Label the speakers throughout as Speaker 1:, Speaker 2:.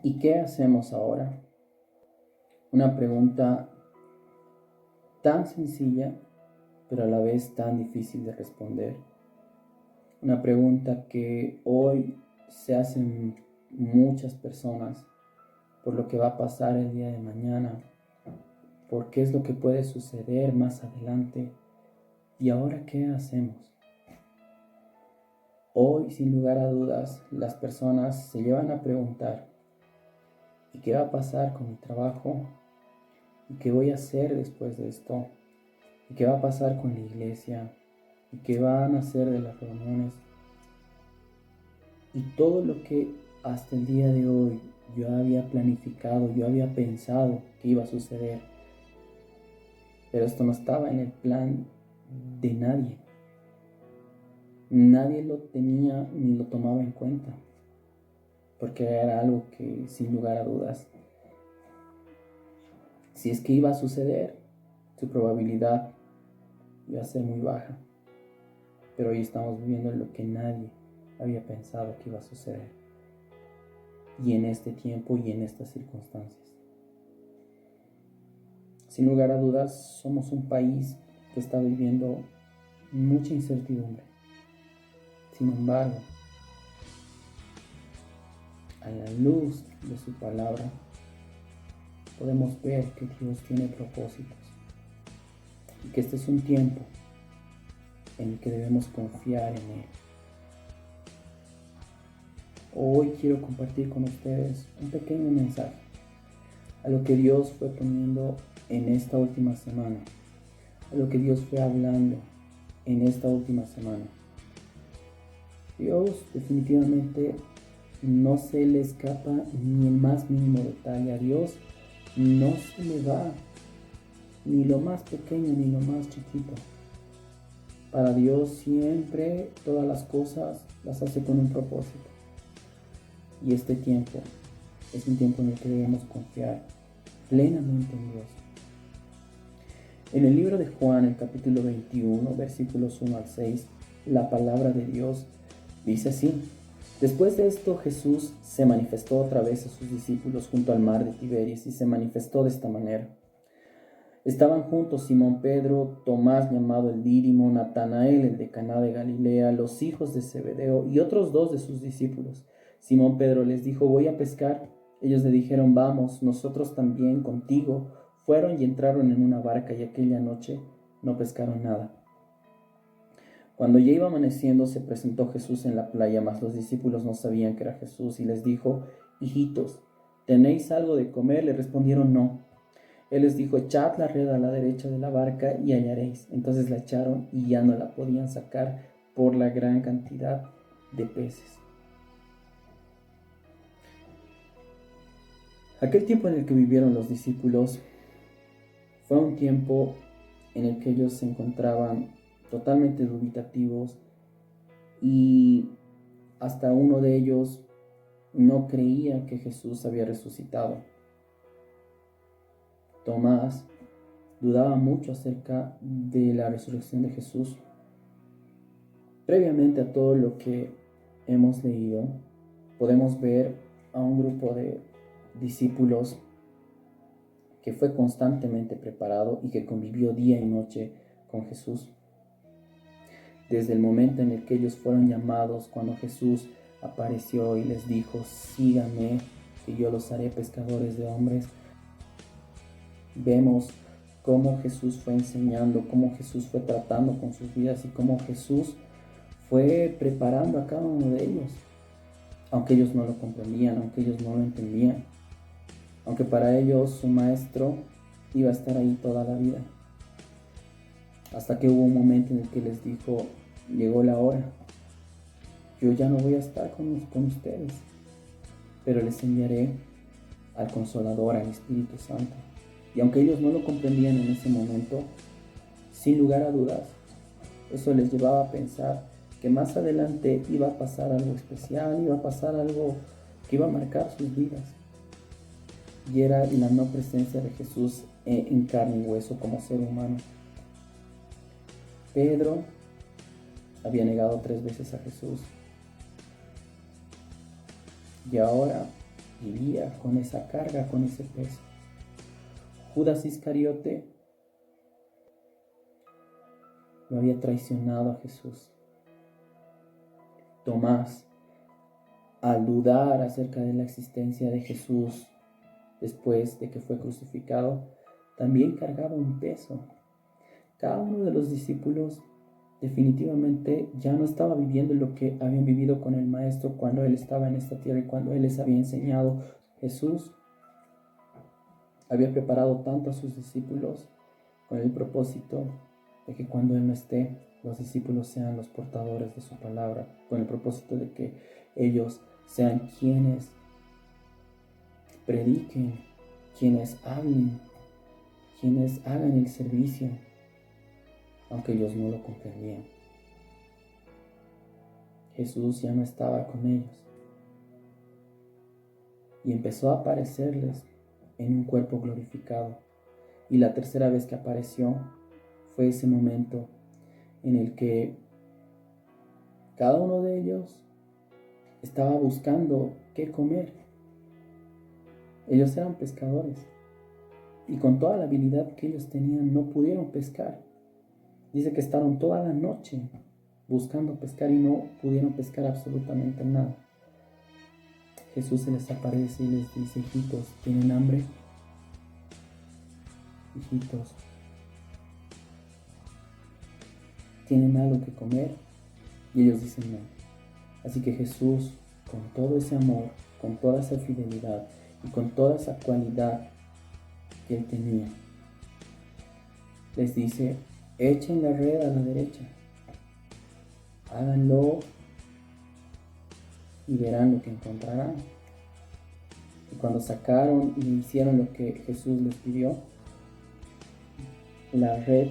Speaker 1: ¿Y qué hacemos ahora? Una pregunta tan sencilla, pero a la vez tan difícil de responder. Una pregunta que hoy se hacen muchas personas por lo que va a pasar el día de mañana, por qué es lo que puede suceder más adelante. ¿Y ahora qué hacemos? Hoy, sin lugar a dudas, las personas se llevan a preguntar: ¿y qué va a pasar con mi trabajo? ¿Y qué voy a hacer después de esto? ¿Y qué va a pasar con la iglesia? ¿Y qué van a hacer de las reuniones? Y todo lo que hasta el día de hoy yo había planificado, yo había pensado que iba a suceder, pero esto no estaba en el plan de nadie. Nadie lo tenía ni lo tomaba en cuenta, porque era algo que, sin lugar a dudas, si es que iba a suceder, su probabilidad iba a ser muy baja. Pero hoy estamos viviendo lo que nadie había pensado que iba a suceder, y en este tiempo y en estas circunstancias. Sin lugar a dudas, somos un país que está viviendo mucha incertidumbre. Sin embargo, a la luz de su palabra, podemos ver que Dios tiene propósitos y que este es un tiempo en el que debemos confiar en Él. Hoy quiero compartir con ustedes un pequeño mensaje a lo que Dios fue poniendo en esta última semana, a lo que Dios fue hablando en esta última semana. Dios definitivamente no se le escapa ni el más mínimo detalle. A Dios no se le va ni lo más pequeño ni lo más chiquito. Para Dios siempre todas las cosas las hace con un propósito. Y este tiempo es un tiempo en el que debemos confiar plenamente en Dios. En el libro de Juan, el capítulo 21, versículos 1 al 6, la palabra de Dios dice así: Después de esto, Jesús se manifestó otra vez a sus discípulos junto al mar de Tiberias, y se manifestó de esta manera. Estaban juntos Simón Pedro, Tomás llamado el Dídimo, Natanael el de Caná de Galilea, los hijos de Zebedeo y otros dos de sus discípulos. Simón Pedro les dijo: voy a pescar. Ellos le dijeron: vamos, nosotros también contigo. Fueron y entraron en una barca, y aquella noche no pescaron nada. Cuando ya iba amaneciendo, se presentó Jesús en la playa, mas los discípulos no sabían que era Jesús, y les dijo: hijitos, ¿tenéis algo de comer? Le respondieron: no. Él les dijo: echad la red a la derecha de la barca y hallaréis. Entonces la echaron y ya no la podían sacar por la gran cantidad de peces. Aquel tiempo en el que vivieron los discípulos fue un tiempo en el que ellos se encontraban totalmente dubitativos, y hasta uno de ellos no creía que Jesús había resucitado. Tomás dudaba mucho acerca de la resurrección de Jesús. Previamente a todo lo que hemos leído, podemos ver a un grupo de discípulos que fue constantemente preparado y que convivió día y noche con Jesús. Desde el momento en el que ellos fueron llamados, cuando Jesús apareció y les dijo: síganme, que yo los haré pescadores de hombres, vemos cómo Jesús fue enseñando, cómo Jesús fue tratando con sus vidas y cómo Jesús fue preparando a cada uno de ellos, aunque ellos no lo comprendían, aunque ellos no lo entendían, aunque para ellos su maestro iba a estar ahí toda la vida. Hasta que hubo un momento en el que les dijo: llegó la hora, yo ya no voy a estar con ustedes, pero les enviaré al Consolador, al Espíritu Santo. Y aunque ellos no lo comprendían en ese momento, sin lugar a dudas, eso les llevaba a pensar que más adelante iba a pasar algo especial, iba a pasar algo que iba a marcar sus vidas. Y era la no presencia de Jesús en carne y hueso como ser humano. Pedro había negado 3 veces a Jesús. Y ahora vivía con esa carga, con ese peso. Judas Iscariote lo había traicionado a Jesús. Tomás, al dudar acerca de la existencia de Jesús después de que fue crucificado, también cargaba un peso. Cada uno de los discípulos definitivamente ya no estaba viviendo lo que habían vivido con el Maestro cuando Él estaba en esta tierra y cuando Él les había enseñado. Jesús había preparado tanto a sus discípulos con el propósito de que cuando Él no esté, los discípulos sean los portadores de su palabra, con el propósito de que ellos sean quienes prediquen, quienes hablen, quienes hagan el servicio, aunque ellos no lo comprendían. Jesús ya no estaba con ellos y empezó a aparecerles en un cuerpo glorificado. Y la tercera vez que apareció fue ese momento en el que cada uno de ellos estaba buscando qué comer. Ellos eran pescadores y con toda la habilidad que ellos tenían no pudieron pescar. Dice que estaron toda la noche buscando pescar y no pudieron pescar absolutamente nada. Jesús se les aparece y les dice: hijitos, ¿tienen hambre? Hijitos, ¿tienen algo que comer? Y ellos dicen no. Así que Jesús, con todo ese amor, con toda esa fidelidad y con toda esa cualidad que Él tenía, les dice: echen la red a la derecha, háganlo y verán lo que encontrarán. Y cuando sacaron y hicieron lo que Jesús les pidió, la red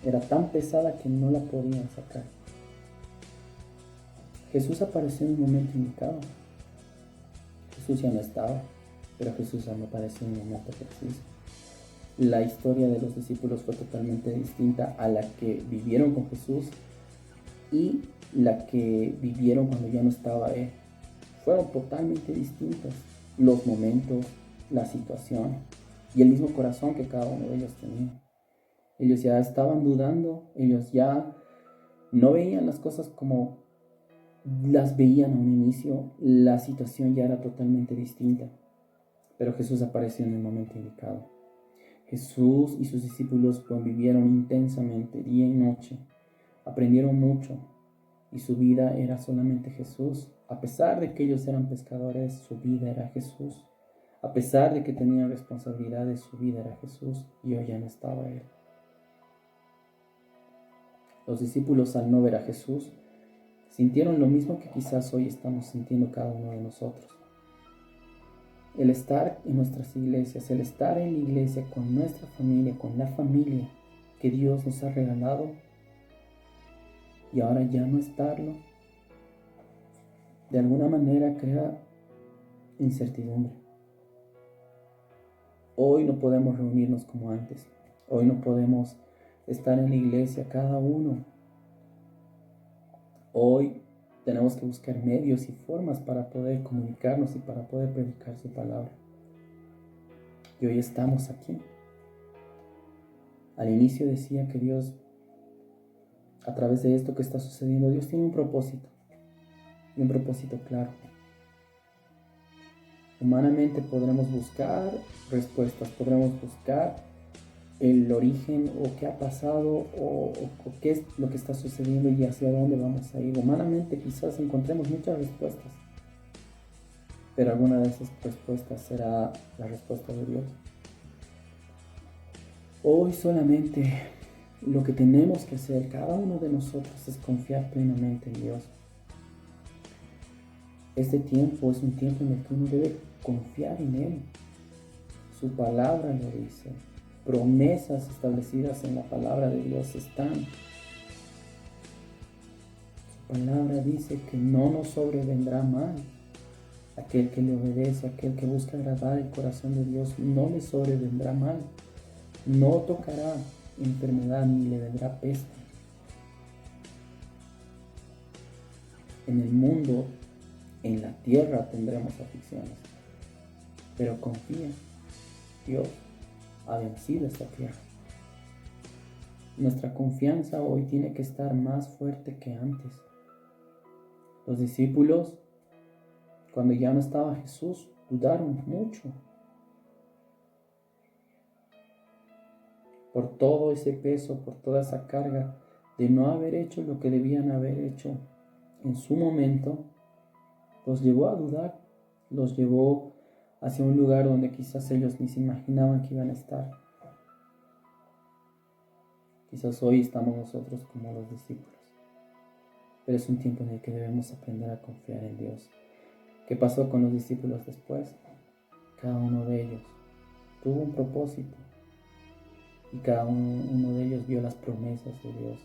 Speaker 1: era tan pesada que no la podían sacar. Jesús apareció en un momento indicado. Jesús ya no estaba, pero Jesús ya no apareció en un momento preciso. La historia de los discípulos fue totalmente distinta a la que vivieron con Jesús y la que vivieron cuando ya no estaba Él. Fueron totalmente distintas los momentos, la situación y el mismo corazón que cada uno de ellos tenía. Ellos ya estaban dudando, ellos ya no veían las cosas como las veían a un inicio, la situación ya era totalmente distinta. Pero Jesús apareció en el momento indicado. Jesús y sus discípulos convivieron intensamente día y noche, aprendieron mucho y su vida era solamente Jesús. A pesar de que ellos eran pescadores, su vida era Jesús. A pesar de que tenían responsabilidades, su vida era Jesús y hoy ya no estaba Él. Los discípulos, al no ver a Jesús, sintieron lo mismo que quizás hoy estamos sintiendo cada uno de nosotros. El estar en nuestras iglesias, el estar en la iglesia con nuestra familia, con la familia que Dios nos ha regalado, y ahora ya no estarlo, de alguna manera crea incertidumbre. Hoy no podemos reunirnos como antes. Hoy no podemos estar en la iglesia cada uno. Hoy tenemos que buscar medios y formas para poder comunicarnos y para poder predicar su palabra. Y hoy estamos aquí. Al inicio decía que Dios, a través de esto que está sucediendo, Dios tiene un propósito. Y un propósito claro. Humanamente podremos buscar respuestas, podremos buscar el origen o qué ha pasado o qué es lo que está sucediendo y hacia dónde vamos a ir. Humanamente quizás encontremos muchas respuestas, pero alguna de esas respuestas será la respuesta de Dios. Hoy solamente lo que tenemos que hacer cada uno de nosotros es confiar plenamente en Dios. Este tiempo es un tiempo en el que uno debe confiar en Él. Su palabra lo dice. Promesas establecidas en la palabra de Dios están. Su palabra dice que no nos sobrevendrá mal. Aquel que le obedece, aquel que busca agradar el corazón de Dios, no le sobrevendrá mal. No tocará enfermedad ni le vendrá peste. En el mundo en la tierra tendremos aflicciones, pero confía, Dios ha vencido esta tierra. Nuestra confianza hoy tiene que estar más fuerte que antes. Los discípulos, cuando ya no estaba Jesús, dudaron mucho. Por todo ese peso, por toda esa carga de no haber hecho lo que debían haber hecho en su momento, los llevó a dudar, los llevó hacia un lugar donde quizás ellos ni se imaginaban que iban a estar. Quizás hoy estamos nosotros como los discípulos, pero es un tiempo en el que debemos aprender a confiar en Dios. ¿Qué pasó con los discípulos después? Cada uno de ellos tuvo un propósito y cada uno de ellos vio las promesas de Dios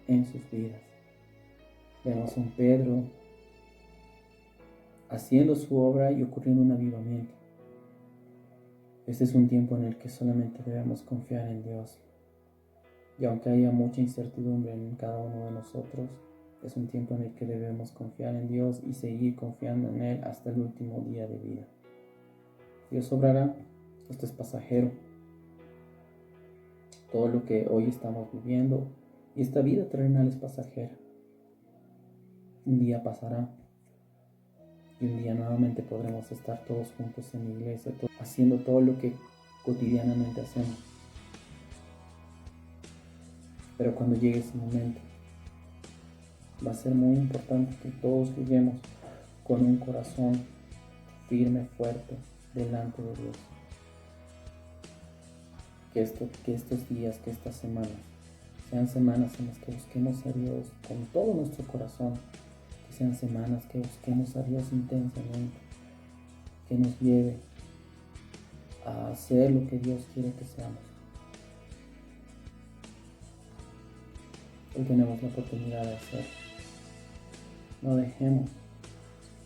Speaker 1: en sus vidas. Vemos a un Pedro haciendo su obra y ocurriendo un avivamiento. Este es un tiempo en el que solamente debemos confiar en Dios. Y aunque haya mucha incertidumbre en cada uno de nosotros, es un tiempo en el que debemos confiar en Dios y seguir confiando en Él hasta el último día de vida. Dios obrará, esto es pasajero. Todo lo que hoy estamos viviendo y esta vida terrenal es pasajera. Un día pasará y un día nuevamente podremos estar todos juntos en la iglesia, haciendo todo lo que cotidianamente hacemos. Pero cuando llegue ese momento, va a ser muy importante que todos lleguemos con un corazón firme, fuerte, delante de Dios. Que estos días, que estas semanas, sean semanas en las que busquemos a Dios con todo nuestro corazón, que sean semanas que busquemos a Dios intensamente, que nos lleve a hacer lo que Dios quiere que seamos. Hoy tenemos la oportunidad de hacerlo. No dejemos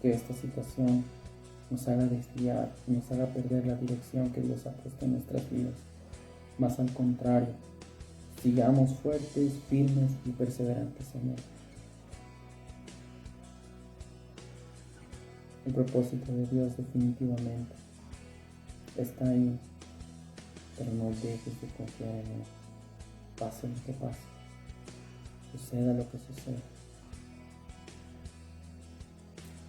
Speaker 1: que esta situación nos haga desviar, nos haga perder la dirección que Dios ha puesto en nuestras vidas. Más al contrario, sigamos fuertes, firmes y perseverantes en Él. El propósito de Dios definitivamente está ahí, pero no dejes de confiar en Él. Pase lo que pase, suceda lo que suceda.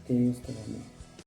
Speaker 1: Que Dios te bendiga.